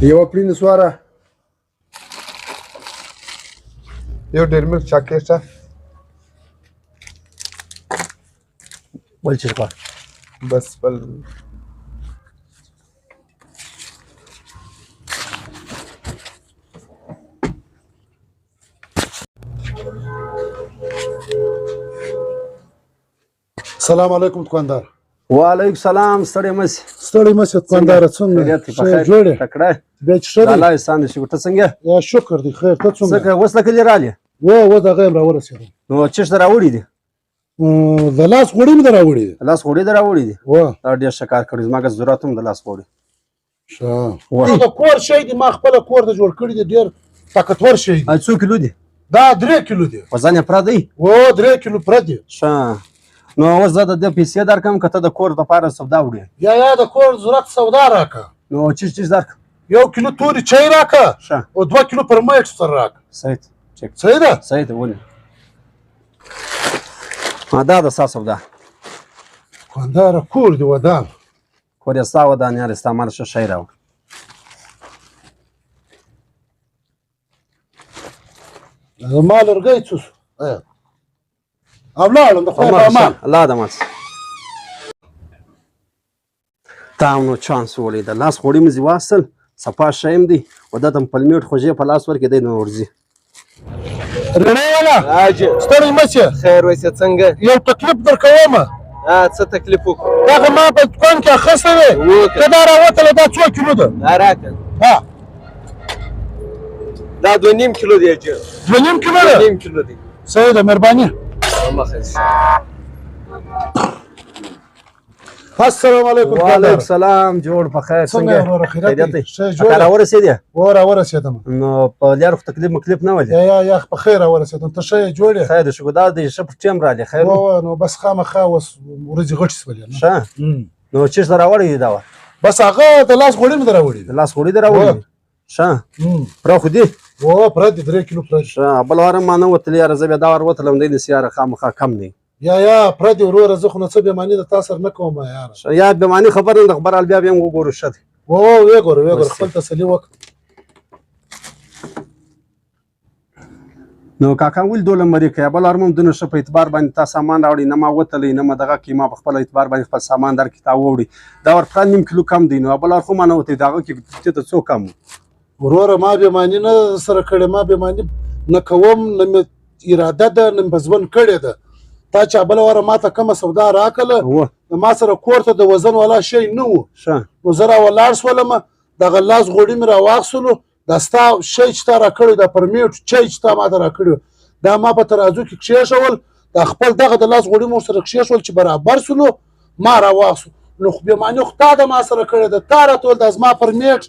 یوه پلینه سواره یو ډېر ملک چاکلیټ شه بل چیز غواړه بس بل السلام علیکم دکاندار. وعلیکم سلام. ستړی مه سې. ستړی مه سې دکانداره. څنګه ښه جوړ یې؟ تکړه بیا چې ښه دی؟ الله احسان دې شکر. ته څنګه یا شکر دی خیر. ته څنګه؟ څنګه اوس له کلي رالې؟ و دغه یم راورسېدم. نو چېرته راوړي دي؟ د لاس غوړي مې در راوړي دي. د لاس غوړي دې راوړي دي؟ دا ډېر ښه کار کړی. زما که ضرورت هم د لاس غوړي. ښه د کور شی دی. ما خپله کور ته جوړ کړي دی. ډېر طاقتور شی دی. څو کیلو دي؟ دا 3 کیلو دی. وزن یې پوره دی؟ 3 کیلو پوره دی. ښه نو اوس زه د دې پیسې درکړم که ته د کور دپاره سودا وړې؟ یا د کور ضرورت سودا راکړه. نو چیز درکړه. 1 کیلو تورې چای راکړه. ښه او 2 کیلو پرمیټ سره راکړه. صحیح چک صحیح ده؟ صحیح ده. ولې دا د ستا سودا. دکانداره کور دی ودان. کور یې ستا ودان یار ستا مال ښه شی راوړه. زما لرګی څه شو؟ او لاړم د خدای په امان. الله دې مات تا هم نو چانس ولید. لاس غوړي مې ځي واخیستل صفا شی هم دی و دا ته م پلمېټ خوږې په لاس ورکړې دی نو ورځي. رڼا والا حاجي ستړی مه سې. خیر اوسې څنګه؟ یو تکلیف در کومه. څه تکلیف وکړو؟ دغه ما په دکان کې اخیستی دی. ته دا راوتله دا 2 کیلو ده. راکړه. دا 2.5 کیلو دی حاجي. 2.5 کیلو ده؟ 2.5 کیلو دی. صحیح ده مهرباني. السلام علیکم. وعلیکم سلام. جوړ په خیر. څنګه وروره خیریت دی؟ ښه جوړ. راورسېدې؟ راورسېدم. نو په لارو خو تکلیف مکلیف نه ولې؟ یا په خیر راورسېدم. ته ښه یې جوړ یې؟ خیر شکر. دا دی ښه په ټیم رالې خیر نو بس خامخا اوس ورځې غټې شولې. ښه نو چېرته راوړی دی دا وه؟ بس هغه د لاس غوړي مې در راوړي د دي. لاس غوړي دې راوړي دي؟ ښه پوره خو دي؟ پوره دي 3 کیلو پوره دي. ښه بل وار هم ما نه وتلی یاره زه بیا دا وار وتلم دی نسي یاره خامخا کم دی. یا پوره دي وروره. زه خو نو څه بېماني د تا سره نه کوم یاره. یا بېماني خبر نه ده خبرحال بیا هم وګورو ښه دی. ویې ګوره خپل تسلي وکړه. نو کاکا ولې دوله مرې کوې؟ بل وار هم دونه ښه په اعتبار باندې تا سامان راوړي نه ما وتلی نه ما دغه کړي. ما په خپل اعتبار باندې خپل سامان درکړي تا ووړي. دا ور پوره 1.5 کیلو کم دی. نو بل وار خو ما نه وتی د هغه کې ته څو کم وروره ما بېماني نه سره کړې. ما بېماني نه کوم نه مې اراده ده نه مې په ژوند کړې ده. تا چې بله واره ما ته کومه سودا راکړله ما سره کور ته د وزن والا شی نه و. نو زه راولاړ شولم دغه لاس غوړي مې راواخیستلو. دا ستا شی چې تا راکړی دا پرمیټ چای چې تا ما ته راکړی دا ما په ترازو کې کښېښول. دا خپل دغه د لاس غوړي مو ورسره کښېښول چې برابر سولو ما راواخیستو. نو خو بېماني خو تا د ما سره کړې ده. تا راته ویل دا زما پرمیټ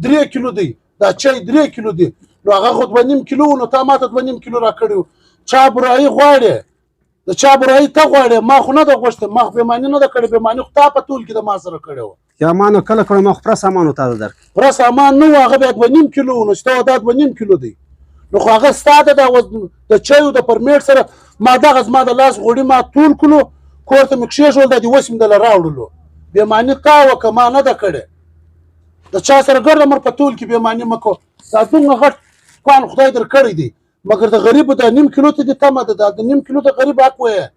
3 کیلو دی. دا چای 3 کیلو دی. نو هغه خو 2.5 کیلو و. نو تا ما ته 2.5 کیلو راکړی و. چا برایي غواړې؟ د چا برایي ته غواړې؟ ما خو نه ده غوښتې. ما خو بېماني نه ده کړې. بېماني خو تا په ټول کې د ما سره کړې وه. یا ما نو کله کړی ما خو پوره سامان و تا ته درکړي. پوره سامان نه و. هغه بیا 2.5 کیلو و. نو چې ته دا 2.5 کیلو دی. نو خو هغه ستا ده د چایو د پرمیټ سره ما دغه زما د لاس غوړي ما ټول کړلو کور ته مې کښېښول. دا دې اوس مې دله راوړلو. بېماني تا وکړه ما نه ده کړې. د چا سره ګرد مر په ټول کې بېماني مه کوه. دا دومره غټ دکان خدای در کړی دی مګر د غریبو دا 1.5 کیلو ته دې تمه ده. دا د 1.5 کیلو د غریب حق وایه.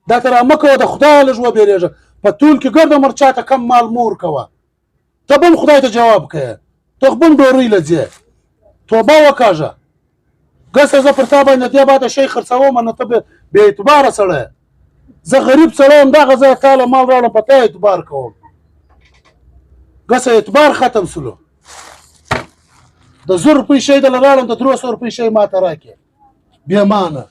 دا ته را مه کوه. د خدایه لږ وبېرېږه. په ټول کې ګرده مر چاته کم مال مه ورکوه. ته به هم خدای ته جواب کوې. ته خو به هم ډورۍ له ځې. توبه وکاږه. ګسه زه پر تا باندې دې باده شی خرڅوم نو ته بې اعتباره سړی. زه غریب سړی یم. دغه زه تا له مال راوړم په تا اعتبار کوم. ګسه اعتبار ختم سلو. د 100 روپۍ شی دله راوړم د 300 روپۍ شی ما ته راکړې بېمانه.